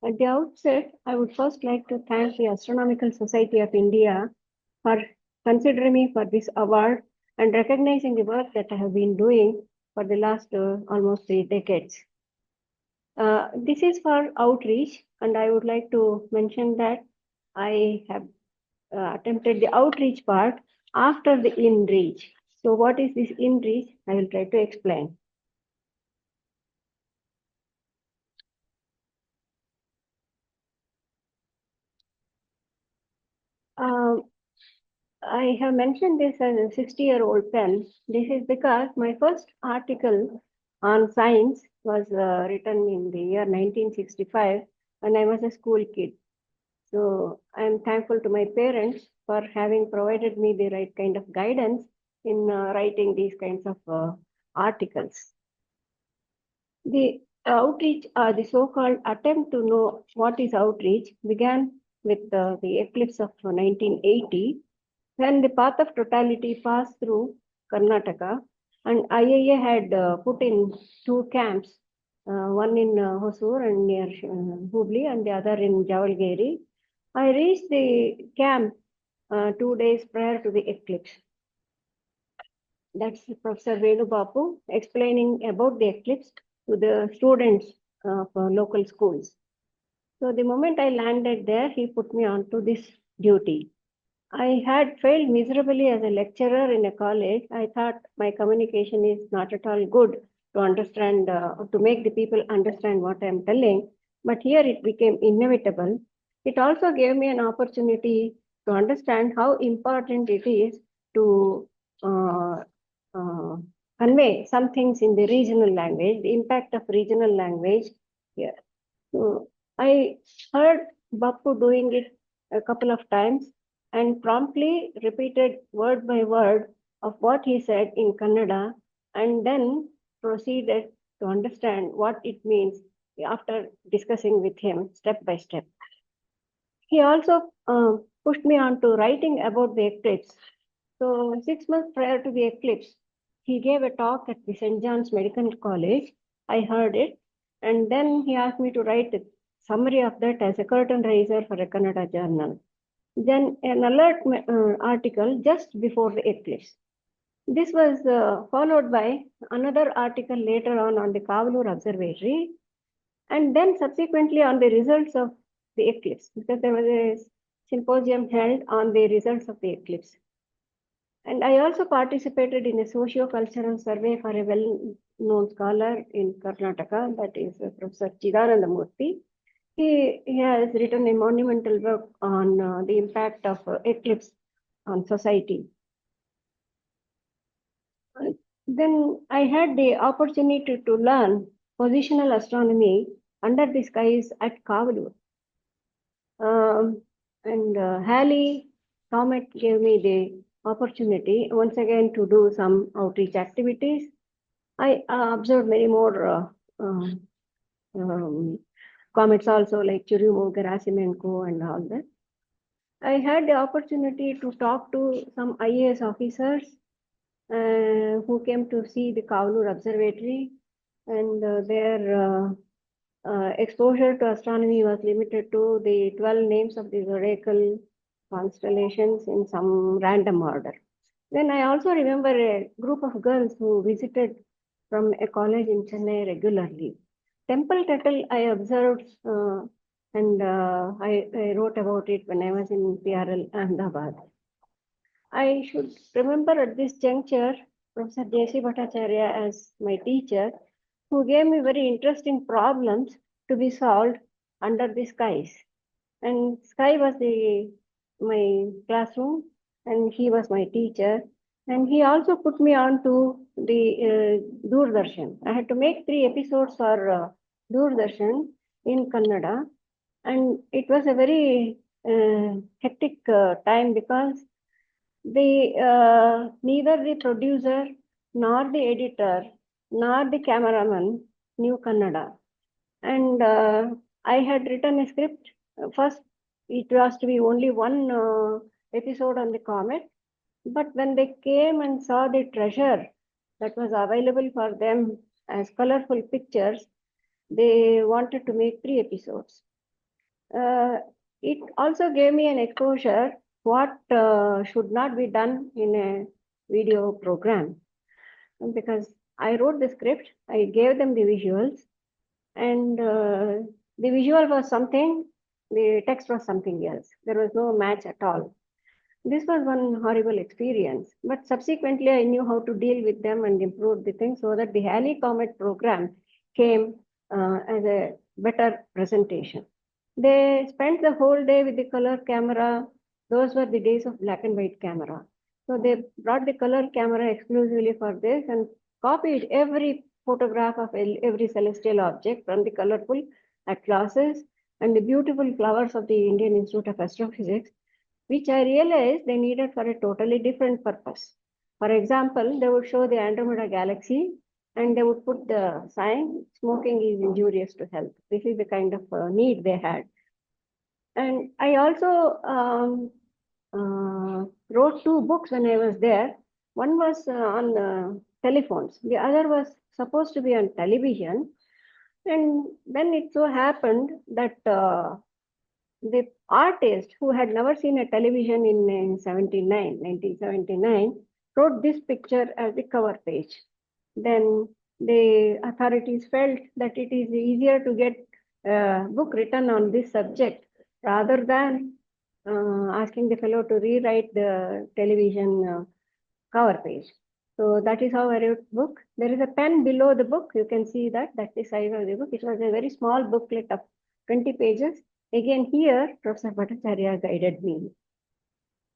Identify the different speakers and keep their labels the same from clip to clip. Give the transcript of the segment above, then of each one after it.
Speaker 1: At the outset, I would first like to thank the Astronomical Society of India for considering me for this award and recognizing the work that I have been doing for the last almost 3 decades. This is for outreach, and I would like to mention that I have attempted the outreach part after the in-reach. So what is this in-reach? I will try to explain. I have mentioned this as a 60-year-old pen. This is because my first article on science was written in the year 1965 when I was a school kid. So I am thankful to my parents for having provided me the right kind of guidance in writing these kinds of articles. The outreach, the so-called attempt to know what is outreach, began with the eclipse of 1980, when the path of totality passed through Karnataka, and IIA had put in 2 camps, one in Hosur and near Hubli, and the other in Javalgiri. I reached the camp 2 days prior to the eclipse. That's Professor Venu Bapu explaining about the eclipse to the students of local schools. So the moment I landed there, he put me on to this duty. I had failed miserably as a lecturer in a college. I thought my communication is not at all good to understand, to make the people understand what I'm telling. But here it became inevitable. It also gave me an opportunity to understand how important it is to convey some things in the regional language, the impact of regional language here. So I heard Bappu doing it a couple of times and promptly repeated word by word of what he said in Kannada, and then proceeded to understand what it means after discussing with him step by step. He also pushed me on to writing about the eclipse. So 6 months prior to the eclipse, he gave a talk at the St. John's Medical College. I heard it, and then he asked me to write a summary of that as a curtain raiser for a Kannada journal. Then an alert article just before the eclipse. This was followed by another article later on the Kavalur Observatory, and then subsequently on the results of the eclipse, because there was a symposium held on the results of the eclipse. And I also participated in a socio-cultural survey for a well-known scholar in Karnataka, that is Professor Chidananda Murthy. He has written a monumental work on the impact of eclipse on society. Then I had the opportunity to learn positional astronomy under the skies at Kavalur. And Halley Comet gave me the opportunity once again to do some outreach activities. I observed many more comets also, like Churyumov, Gerasimenko, and all that. I had the opportunity to talk to some IAS officers who came to see the Kavalur Observatory, and their exposure to astronomy was limited to the 12 names of the zodiacal constellations in some random order. Then I also remember a group of girls who visited from a college in Chennai regularly. Temple Tuttle I observed and I wrote about it when I was in PRL Ahmedabad. I should remember at this juncture Professor J.C. Bhattacharya as my teacher, who gave me very interesting problems to be solved under the skies. And sky was my classroom, and he was my teacher. And he also put me on to the Doordarshan. I had to make 3 episodes for Doordarshan in Kannada. And it was a very hectic time because neither the producer nor the editor nor the cameraman knew Kannada. And I had written a script. First, it was to be only one episode on the comet. But when they came and saw the treasure that was available for them as colorful pictures, they wanted to make 3 episodes. It also gave me an exposure what should not be done in a video program, because I wrote the script, I gave them the visuals, and the visual was something, the text was something else. There was no match at all. This was one horrible experience, but subsequently I knew how to deal with them and improve the thing, so that the Halley Comet program came as a better presentation. They spent the whole day with the color camera. Those were the days of black and white camera. So they brought the color camera exclusively for this and copied every photograph of every celestial object from the colorful atlases and the beautiful flowers of the Indian Institute of Astrophysics, which I realized they needed for a totally different purpose. For example, they would show the Andromeda galaxy and they would put the sign, smoking is injurious to health. This is the kind of need they had. And I also wrote two books when I was there. One was on telephones. The other was supposed to be on television. And then it so happened that the artist who had never seen a television in 1979, wrote this picture as the cover page. Then the authorities felt that it is easier to get a book written on this subject rather than asking the fellow to rewrite the television cover page. So that is how I wrote book. There is a pen below the book. You can see that. That's the size of the book. It was a very small booklet of 20 pages. Again, here, Professor Bhattacharya guided me.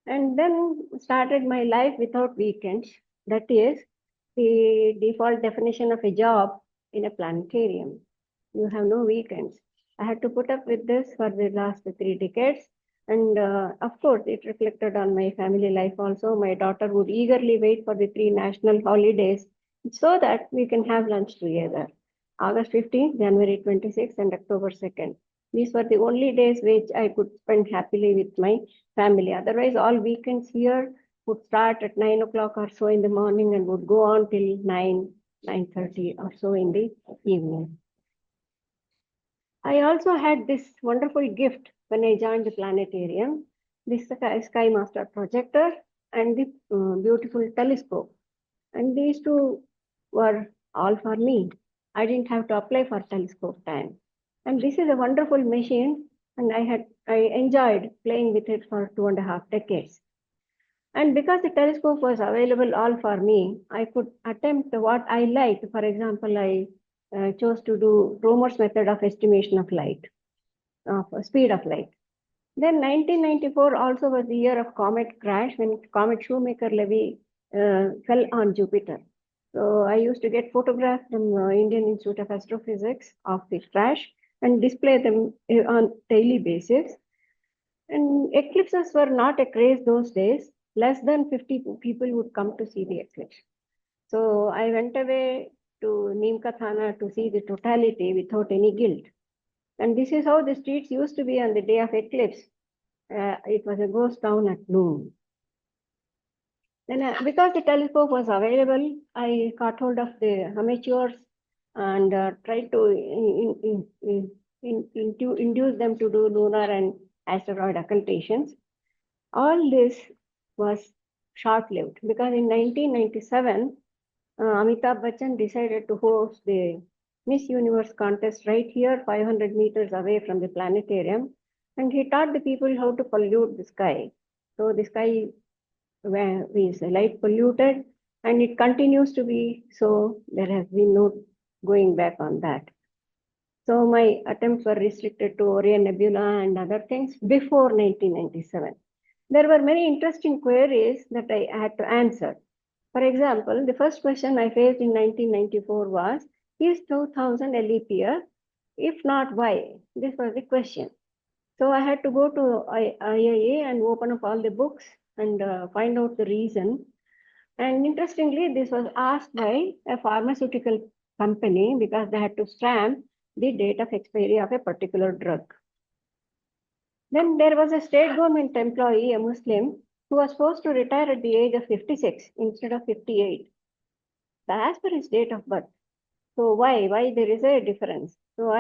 Speaker 1: And then started my life without weekends. That is the default definition of a job in a planetarium. You have no weekends. I had to put up with this for the last 3 decades. And of course, it reflected on my family life also. My daughter would eagerly wait for the 3 national holidays so that we can have lunch together. August 15th, January 26th, and October 2nd. These were the only days which I could spend happily with my family. Otherwise, all weekends here would start at 9 o'clock or so in the morning and would go on till 9:30 or so in the evening. I also had this wonderful gift when I joined the planetarium, this Sky Master projector and the beautiful telescope. And these two were all for me. I didn't have to apply for telescope time. And this is a wonderful machine, and I enjoyed playing with it for 2.5 decades. And because the telescope was available all for me, I could attempt what I liked. For example, I chose to do Romer's method of estimation of light, of speed of light. Then 1994 also was the year of comet crash, when comet Shoemaker-Levy fell on Jupiter. So I used to get photographs from Indian Institute of Astrophysics of the crash and display them on daily basis. And eclipses were not a craze those days. Less than 50 people would come to see the eclipse. So I went away to Neemkathana to see the totality without any guilt. And this is how the streets used to be on the day of eclipse. It was a ghost town at noon. Then because the telescope was available, I caught hold of the amateurs and tried to induce them to do lunar and asteroid occultations. All this was short-lived because in 1997, Amitabh Bachchan decided to host the Miss Universe contest right here, 500 meters away from the planetarium. And he taught the people how to pollute the sky. So the sky is light polluted, and it continues to be so. There has been no going back on that. So my attempts were restricted to Orion Nebula and other things before 1997. There were many interesting queries that I had to answer. For example, the first question I faced in 1994 was, is 2000 a leap year? If not, why? This was the question. So I had to go to IIA and open up all the books and find out the reason. And interestingly, this was asked by a pharmaceutical company because they had to stamp the date of expiry of a particular drug. Then there was a state government employee, a Muslim, who was forced to retire at the age of 56 instead of 58. As per his date of birth. So why there is a difference? So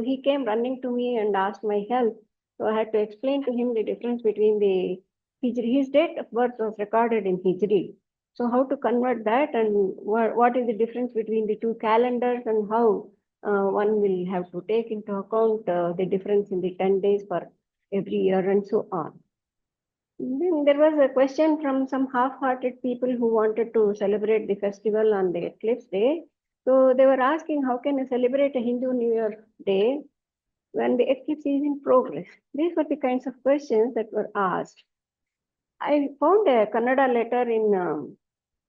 Speaker 1: he came running to me and asked my help. So I had to explain to him the difference between the Hijri. His date of birth was recorded in Hijri. So how to convert that, and what is the difference between the two calendars, and how one will have to take into account the difference in the 10 days for every year and so on. Then there was a question from some half-hearted people who wanted to celebrate the festival on the eclipse day. So they were asking, how can you celebrate a Hindu New Year day when the eclipse is in progress? These were the kinds of questions that were asked. I found a Kannada letter in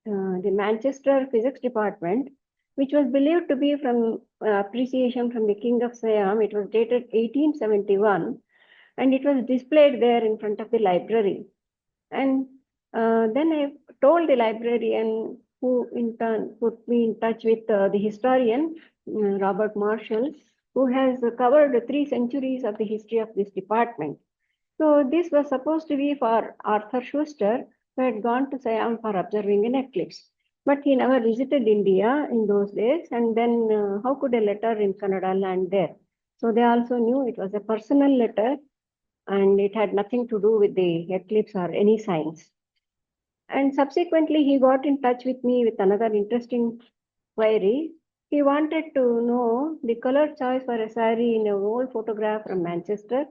Speaker 1: the Manchester Physics Department, which was believed to be from appreciation from the King of Siam. It was dated 1871, and it was displayed there in front of the library. And then I told the librarian, who in turn put me in touch with the historian, Robert Marshall, who has covered 3 centuries of the history of this department. So this was supposed to be for Arthur Schuster, who had gone to Siam for observing an eclipse. But he never visited India in those days, and then how could a letter in Kannada land there? So they also knew it was a personal letter, and it had nothing to do with the eclipse or any signs. And subsequently, he got in touch with me with another interesting query. He wanted to know the color choice for a saree in an old photograph from Manchester.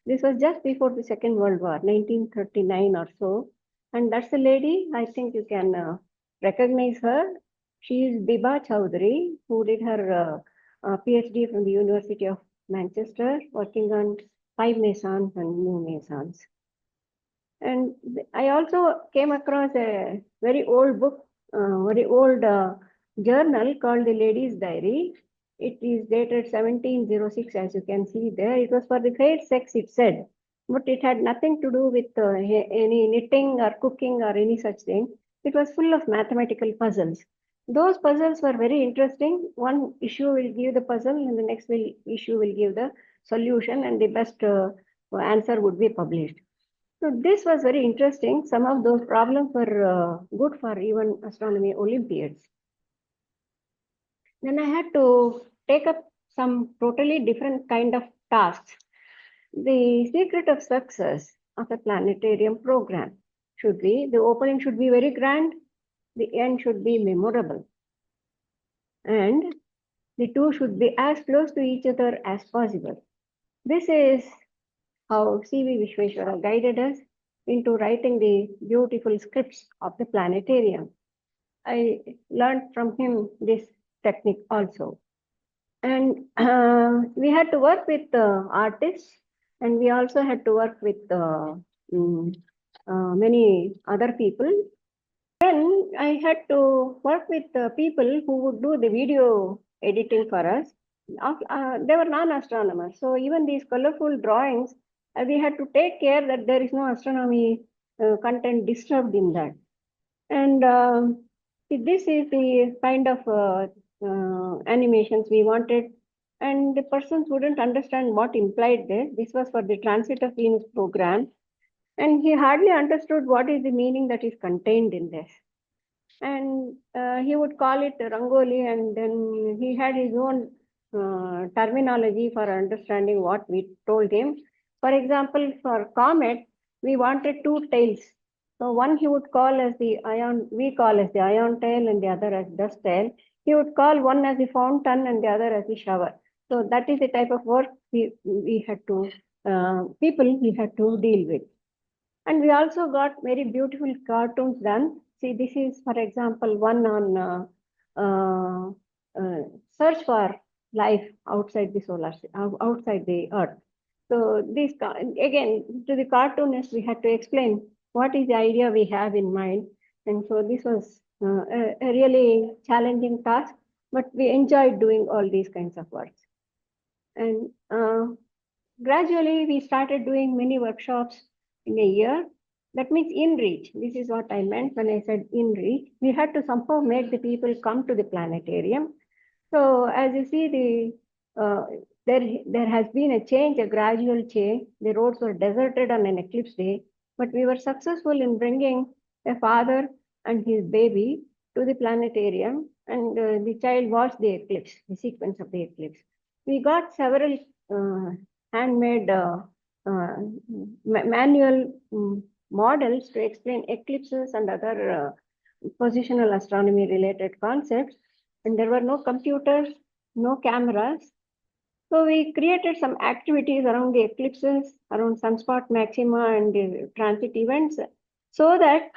Speaker 1: This was just before the Second World War, 1939 or so. And that's the lady, I think you can recognize her. She is Biba Chowdhury, who did her PhD from the University of Manchester, working on 5 mesons and new mesons. And I also came across a very old book, very old journal called The Lady's Diary. It is dated 1706, as you can see there. It was for the fair sex, it said, but it had nothing to do with any knitting or cooking or any such thing. It was full of mathematical puzzles. Those puzzles were very interesting. One issue will give the puzzle, and the next issue will give the solution, and the best answer would be published. So this was very interesting. Some of those problems were good for even astronomy Olympiads. Then I had to take up some totally different kind of tasks. The secret of success of a planetarium program should be the opening should be very grand, the end should be memorable, and the two should be as close to each other as possible. This is how C.V. Vishweshwara guided us into writing the beautiful scripts of the planetarium. I learned from him this technique also. And we had to work with artists, and we also had to work with many other people. Then I had to work with people who would do the video editing for us. They were non-astronomers, so even these colorful drawings, we had to take care that there is no astronomy content disturbed in that. And this is the kind of animations we wanted, and the persons wouldn't understand what implied this. This was for the Transit of Venus program, and he hardly understood what is the meaning that is contained in this. And he would call it Rangoli, and then he had his own terminology for understanding what we told him. For example, for comet, we wanted 2 tails. So one he would call as the ion, we call as the ion tail, and the other as dust tail. He would call one as the fountain and the other as the shower. So that is the type of work we had to, people we had to deal with. And we also got very beautiful cartoons done. See, this is, for example, one on search for life outside the solar, outside the Earth. So this, again, to the cartoonist, we had to explain what is the idea we have in mind. And so this was a really challenging task, but we enjoyed doing all these kinds of works. And gradually, we started doing many workshops in a year. That means in reach. This is what I meant when I said in reach. We had to somehow make the people come to the planetarium. So as you see, there has been a change, a gradual change. The roads were deserted on an eclipse day, but we were successful in bringing a father and his baby to the planetarium, and the child watched the eclipse, the sequence of the eclipse. We got several handmade manual models to explain eclipses and other positional astronomy related concepts. And there were no computers, no cameras. So we created some activities around the eclipses, around sunspot maxima and the transit events, so that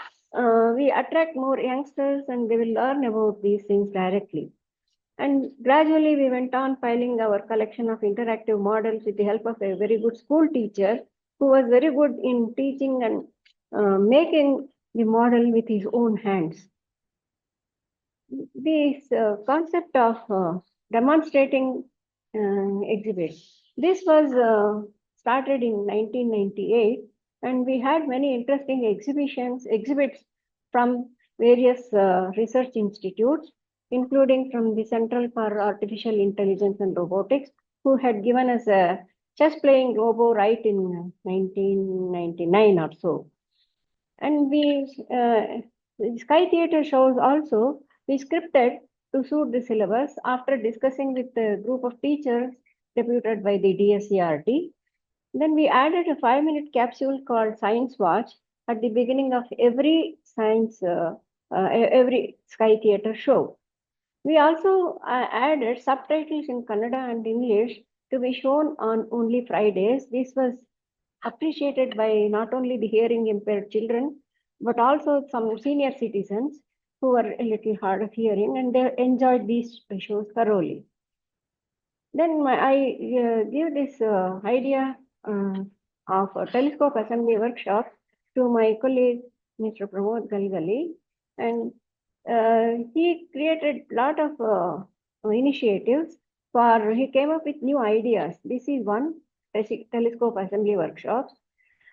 Speaker 1: we attract more youngsters and they will learn about these things directly. And gradually we went on filing our collection of interactive models with the help of a very good school teacher who was very good in teaching and making the model with his own hands. This concept of demonstrating exhibits, this was started in 1998, and we had many interesting exhibits from various research institutes, including from the Central for Artificial Intelligence and Robotics, who had given us a chess playing robo right in 1999 or so. And Sky Theatre shows also, we scripted to suit the syllabus after discussing with a group of teachers deputed by the DSCRT. Then we added a 5-minute capsule called Science Watch at the beginning of every every Sky Theatre show. We also added subtitles in Kannada and English to be shown on only Fridays. This was appreciated by not only the hearing impaired children, but also some senior citizens who were a little hard of hearing, and they enjoyed these shows thoroughly. Then I give this idea of a telescope assembly workshop to my colleague, Mr. Pramod Galgali, and he created a lot of initiatives he came up with new ideas. This is one telescope assembly workshops.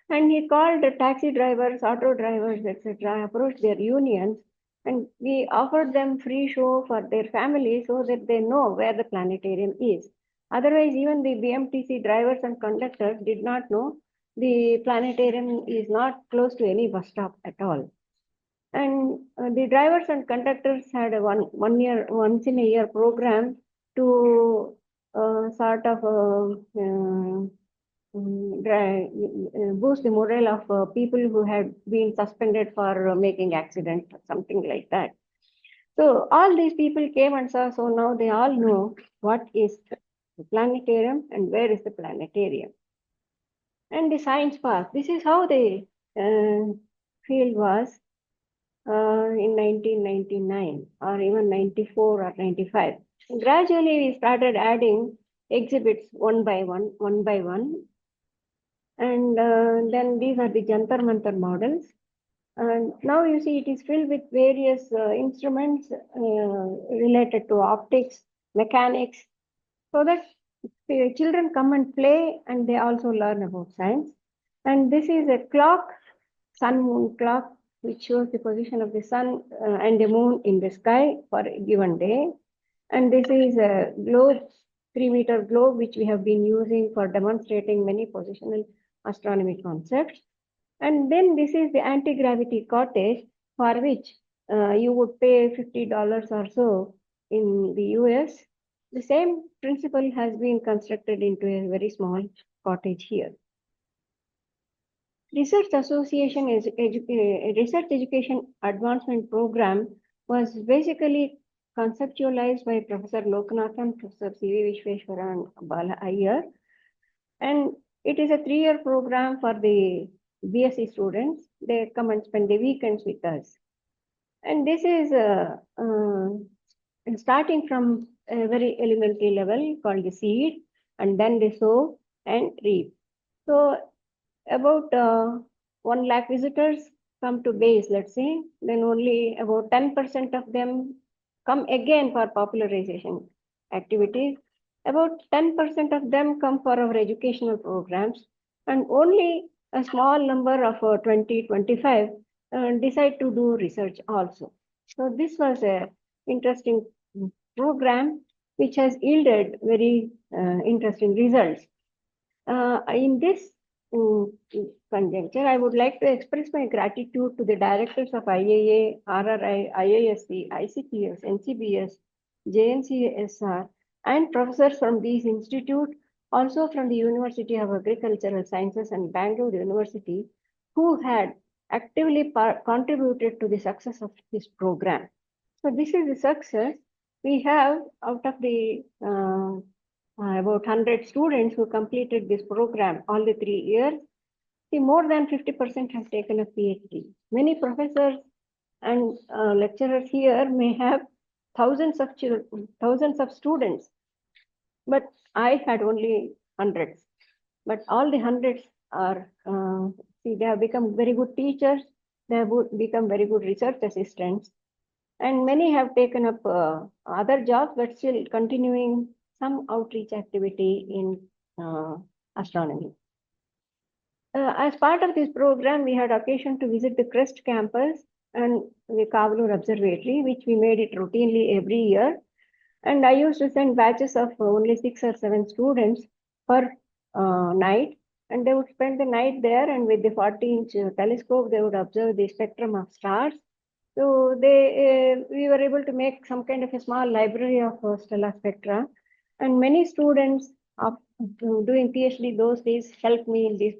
Speaker 1: And he called the taxi drivers, auto drivers, etc., approached their unions, and we offered them free show for their families so that they know where the planetarium is. Otherwise, even the BMTC drivers and conductors did not know the planetarium is not close to any bus stop at all. And the drivers and conductors had a once in a year program to sort of boost the morale of people who had been suspended for making accidents or something like that. So all these people came and saw, so now they all know what is the planetarium and where is the planetarium. And the science park, this is how the field was in 1999 or even 94 or 95. Gradually we started adding exhibits one by one. And then these are the Jantar Mantar models. And now you see it is filled with various instruments related to optics, mechanics, so that the children come and play and they also learn about science. And this is a clock, sun-moon clock, which shows the position of the sun and the moon in the sky for a given day. And this is a globe, 3-meter globe, which we have been using for demonstrating many positional astronomy concepts. And then this is the anti-gravity cottage, for which you would pay $50 or so in the US. The same principle has been constructed into a very small cottage here. Research Association is Research Education Advancement Program was basically conceptualized by Professor Lokanathan, Professor C.V. Vishweshwara, and Bala Iyer. And it is a 3-year program for the BSc students. They come and spend the weekends with us. And this is starting from a very elementary level called the seed, and then they sow and reap. So about 1 lakh visitors come to base, let's say, then only about 10% of them come again for popularization activities. About 10% of them come for our educational programs, and only a small number of 25 decide to do research also. So this was a interesting program which has yielded very interesting results. In this conjuncture, I would like to express my gratitude to the directors of IAA, RRI, IISc, ICPS, NCBS, JNCSR, and professors from these institutes also from the University of Agricultural Sciences and Bangalore University, who had actively contributed to the success of this program. So this is the success. We have out of the about 100 students who completed this program all the 3 years, see, more than 50% have taken a PhD. Many professors and lecturers here may have thousands of thousands of students, but I had only hundreds. But all the hundreds are, see, they have become very good teachers. They have become very good research assistants, and many have taken up other jobs, but still continuing some outreach activity in astronomy. As part of this program, we had occasion to visit the CREST campus and the Kavalur Observatory, which we made it routinely every year. And I used to send batches of only 6 or 7 students per night. And they would spend the night there, and with the 40-inch telescope, they would observe the spectrum of stars. So we were able to make some kind of a small library of stellar spectra. And many students of doing PhD those days helped me in these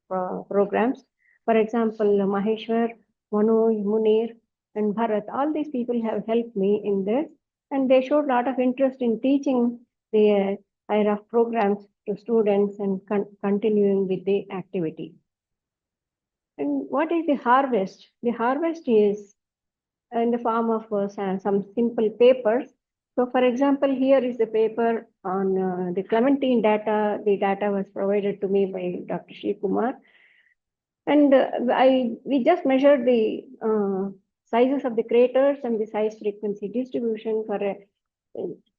Speaker 1: programs. For example, Maheshwar, Manoj, Munir, and Bharat, all these people have helped me in this, and they showed a lot of interest in teaching the IRAF programs to students and continuing with the activity. And what is the harvest? The harvest is in the form of some simple papers. So for example, here is the paper on the Clementine data. The data was provided to me by Dr. Shri Kumar. And we just measured the sizes of the craters and the size frequency distribution for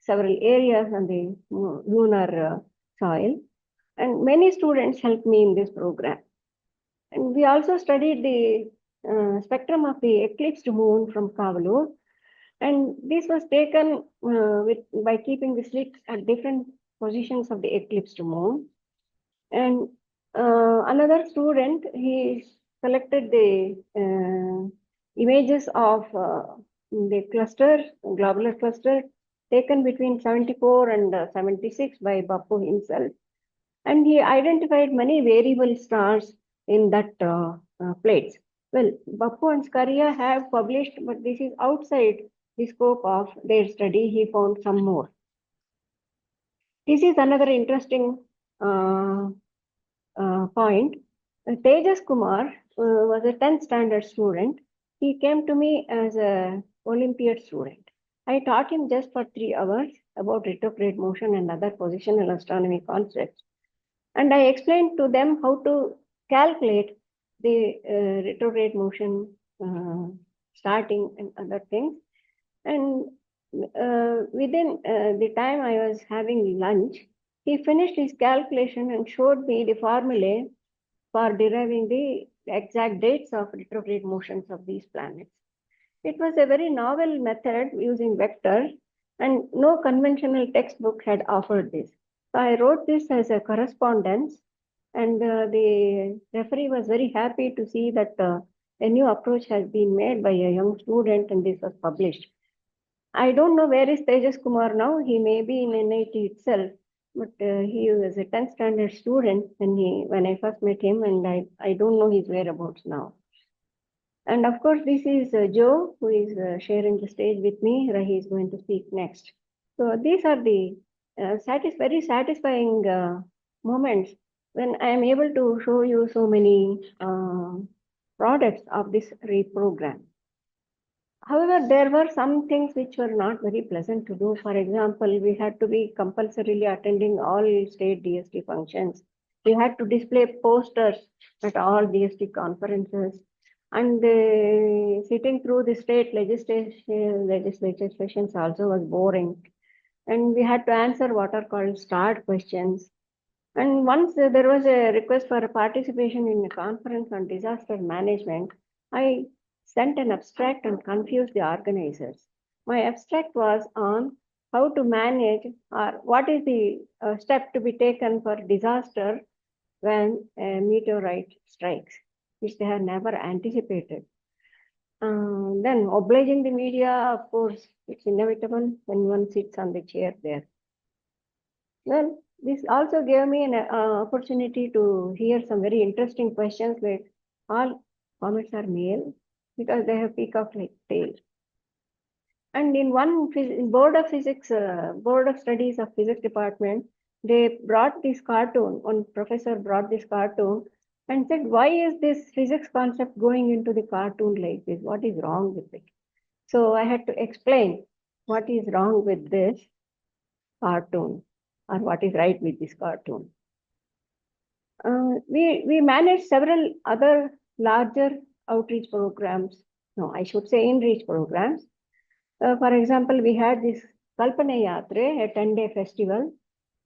Speaker 1: several areas on the lunar soil. And many students helped me in this program. And we also studied the spectrum of the eclipsed moon from Kavalur. And this was taken by keeping the slits at different positions of the eclipsed moon. And another student, he collected the images of the cluster, globular cluster, taken between 74 and 76 by Bappu himself. And he identified many variable stars in that plates. Well, Bappu and Skaria have published, but this is outside the scope of their study. He found some more. This is another interesting point. Tejas Kumar was a 10th standard student. He came to me as an Olympiad student. I taught him just for 3 hours about retrograde motion and other positional astronomy concepts. And I explained to them how to calculate the retrograde motion starting and other things. And within the time I was having lunch, he finished his calculation and showed me the formulae for deriving the exact dates of retrograde motions of these planets. It was a very novel method using vectors, and no conventional textbook had offered this. So I wrote this as a correspondence, and the referee was very happy to see that a new approach has been made by a young student, and this was published. I don't know where is Tejas Kumar now. He may be in NIT itself, but he was a 10th standard student when I first met him, and I don't know his whereabouts now. And of course, this is Joe, who is sharing the stage with me. Rahi is going to speak next. So these are the very satisfying moments when I am able to show you so many products of this REAP program. However, there were some things which were not very pleasant to do. For example, we had to be compulsorily attending all state DST functions. We had to display posters at all DST conferences. And sitting through the state legislature sessions also was boring. And we had to answer what are called starred questions. And once there was a request for a participation in a conference on disaster management, I sent an abstract and confused the organizers. My abstract was on how to manage or what is the step to be taken for disaster when a meteorite strikes, which they had never anticipated. Then obliging the media, of course, it's inevitable when one sits on the chair there. Well, This also gave me an opportunity to hear some very interesting questions like all comets are male because they have peacock like tail. And in one board of physics, board of studies of physics department, they brought this cartoon. One professor brought this cartoon and said, "Why is this physics concept going into the cartoon like this? What is wrong with it?" So I had to explain what is wrong with this cartoon or what is right with this cartoon. We managed several other larger outreach programs. No, I should say inreach programs. For example, we had this Kalpana Yatre, a 10-day festival.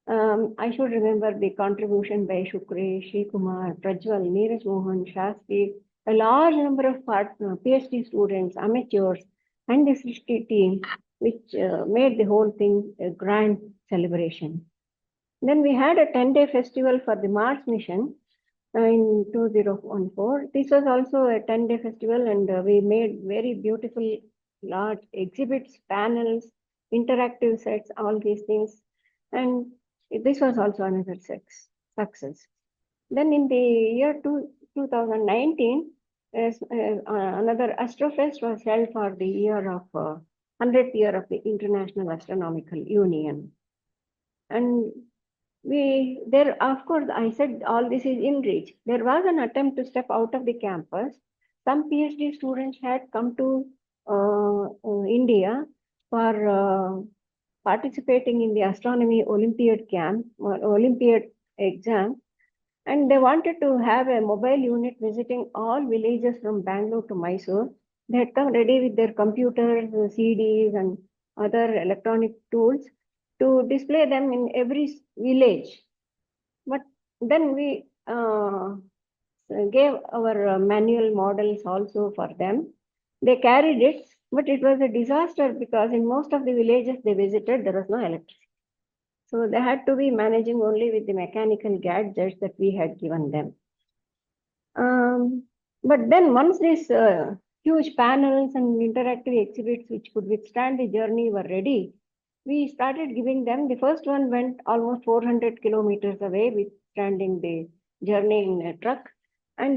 Speaker 1: I should remember the contribution by Shukri, Shri Kumar, Prajwal, Neeraj Mohan, Shastri, a large number of PhD students, amateurs, and the Srishti team, which made the whole thing a grand celebration. Then we had a 10-day festival for the Mars mission in 2014. This was also a 10-day festival, and we made very beautiful large exhibits, panels, interactive sets, all these things. And this was also another success. Then in the year 2019, another Astrofest was held for the year of 100th year of the International Astronomical Union. And of course, I said all this is in reach. There was an attempt to step out of the campus. Some PhD students had come to India for participating in the astronomy Olympiad camp or Olympiad exam, and they wanted to have a mobile unit visiting all villages from Bangalore to Mysore. They had come ready with their computers, CDs, and other electronic tools to display them in every village. But then we gave our manual models also for them. They carried it, but it was a disaster because in most of the villages they visited, there was no electricity. So they had to be managing only with the mechanical gadgets that we had given them. But then once these huge panels and interactive exhibits which could withstand the journey were ready, we started giving them. The first one went almost 400 kilometers away, withstanding the journey in a truck. And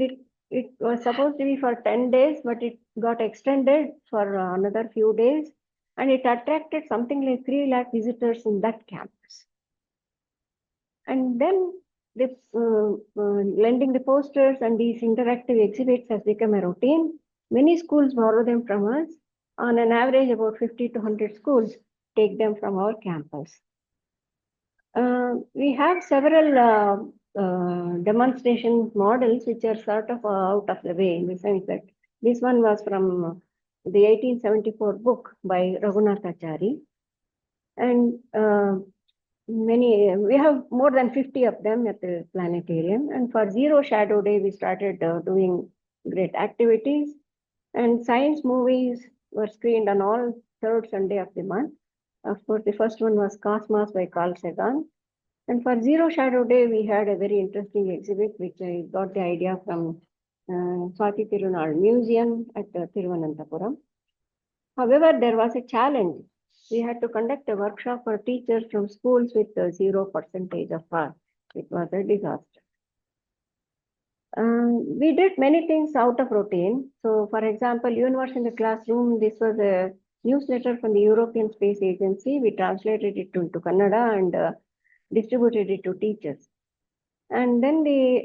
Speaker 1: it was supposed to be for 10 days, but it got extended for another few days. And it attracted something like 3 lakh visitors in that campus. And then lending the posters and these interactive exhibits has become a routine. Many schools borrow them from us. On an average, about 50 to 100 schools take them from our campus. We have several demonstration models which are sort of out of the way in the sense that this one was from the 1874 book by Raghunatachari. And we have more than 50 of them at the planetarium. And for Zero Shadow Day, we started doing great activities. And science movies were screened on all third Sunday of the month. Of course, the first one was Cosmos by Carl Sagan. And for Zero Shadow Day, we had a very interesting exhibit, which I got the idea from Swati Tirunal Museum at Thiruvananthapuram. However, there was a challenge. We had to conduct a workshop for teachers from schools with 0% of pass. It was a disaster. We did many things out of routine. So, for example, Universe in the Classroom, this was a newsletter from the European Space Agency. We translated it into Kannada and distributed it to teachers. And then the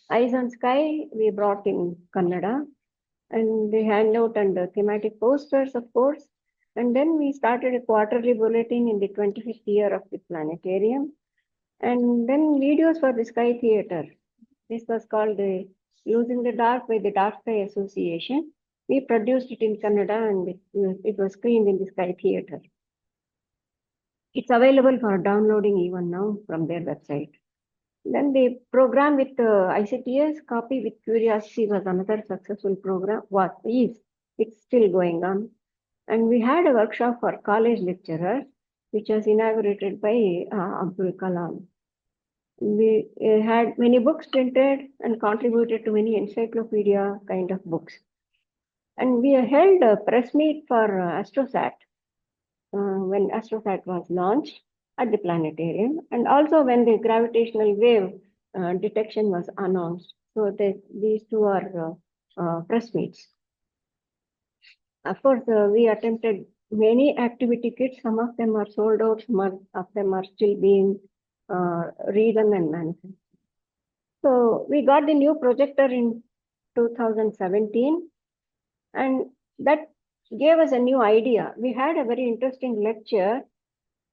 Speaker 1: Eyes on Sky, we brought in Kannada. And the handout and the thematic posters, of course. And then we started a quarterly bulletin in the 25th year of the planetarium. And then videos for the Sky Theatre. This was called the Using the Dark by the Dark Sky Association. We produced it in Kannada and it was screened in the Sky Theatre. It's available for downloading even now from their website. Then the program with ICTS, Copy with Curiosity, was another successful program. It's still going on. And we had a workshop for college lecturers, which was inaugurated by Abdul Kalam. We had many books printed and contributed to many encyclopedia kind of books. And we held a press meet for AstroSat when AstroSat was launched. at the planetarium, and also when the gravitational wave detection was announced. So these two are press meets. Of course, we attempted many activity kits. Some of them are sold out, some of them are still being redone and manufactured. So we got the new projector in 2017, and that gave us a new idea. We had a very interesting lecture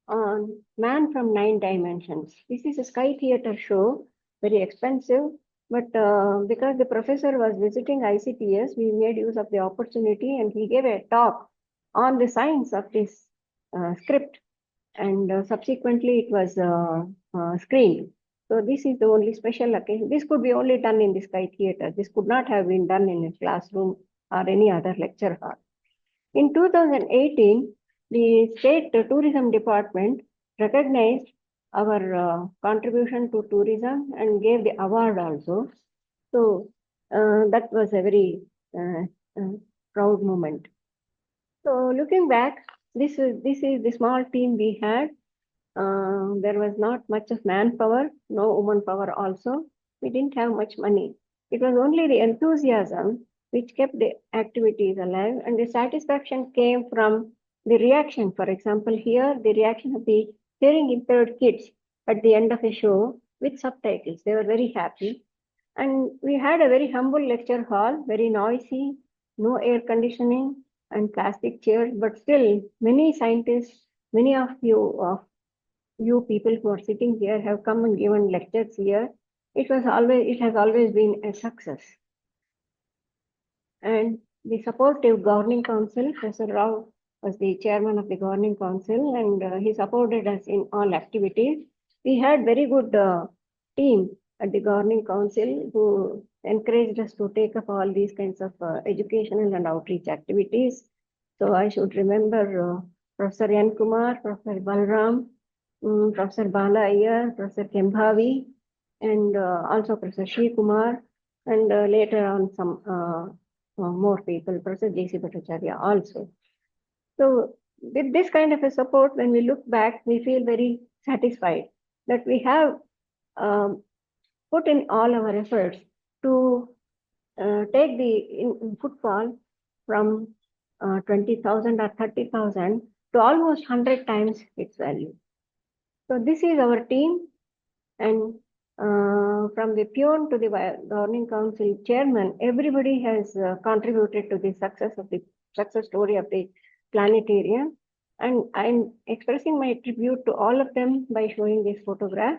Speaker 1: on Man from Nine Dimensions. This is a Sky Theater show, very expensive, but because the professor was visiting ICTS, we made use of the opportunity and he gave a talk on the science of this script, and subsequently it was screened. So this is the only special occasion. This could be only done in the Sky Theater. This could not have been done in a classroom or any other lecture hall. In 2018, the State Tourism Department recognized our contribution to tourism and gave the award also. So that was a very proud moment. So looking back, this is the small team we had. There was not much of manpower, no woman power also. We didn't have much money. It was only the enthusiasm which kept the activities alive, and the satisfaction came from the reaction. For example, here the reaction of the hearing impaired kids at the end of a show with subtitles. They were very happy. And we had a very humble lecture hall, very noisy, no air conditioning and plastic chairs, but still many scientists, many of you people who are sitting here have come and given lectures here. It has always been a success. And the supportive governing council, Professor Rao was the chairman of the governing council, and he supported us in all activities. We had very good team at the governing council who encouraged us to take up all these kinds of educational and outreach activities. So I should remember Professor N. Kumar, Professor Balram, Professor Bala Iyer, Professor Kembhavi, and also Professor Shri Kumar, and later on some more people, Professor J.C. Bhattacharya also. So with this kind of a support, when we look back, we feel very satisfied that we have put in all our efforts to take the footfall from 20,000 or 30,000 to almost 100 times its value. So this is our team, and from the peon to the governing council chairman, everybody has contributed to the success story of the planetarium. And I'm expressing my tribute to all of them by showing this photograph.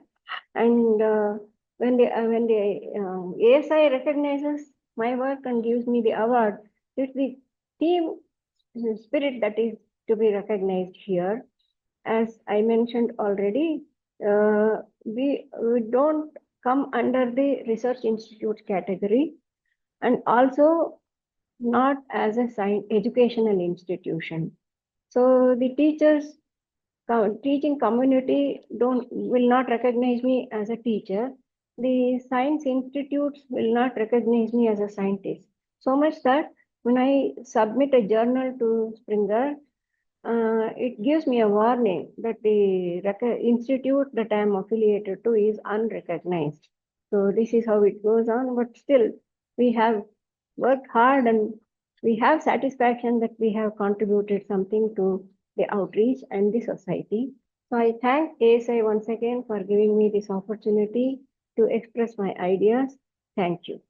Speaker 1: And when the ASI recognizes my work and gives me the award, it's the team spirit that is to be recognized here. As I mentioned already, we don't come under the research institute category, and also not as a educational institution. So the teaching community will not recognize me as a teacher. The science institutes will not recognize me as a scientist. So much that when I submit a journal to Springer, it gives me a warning that the institute that I am affiliated to is unrecognized. So this is how it goes on, but still we have worked hard and we have satisfaction that we have contributed something to the outreach and the society. So I thank ASI once again for giving me this opportunity to express my ideas. Thank you.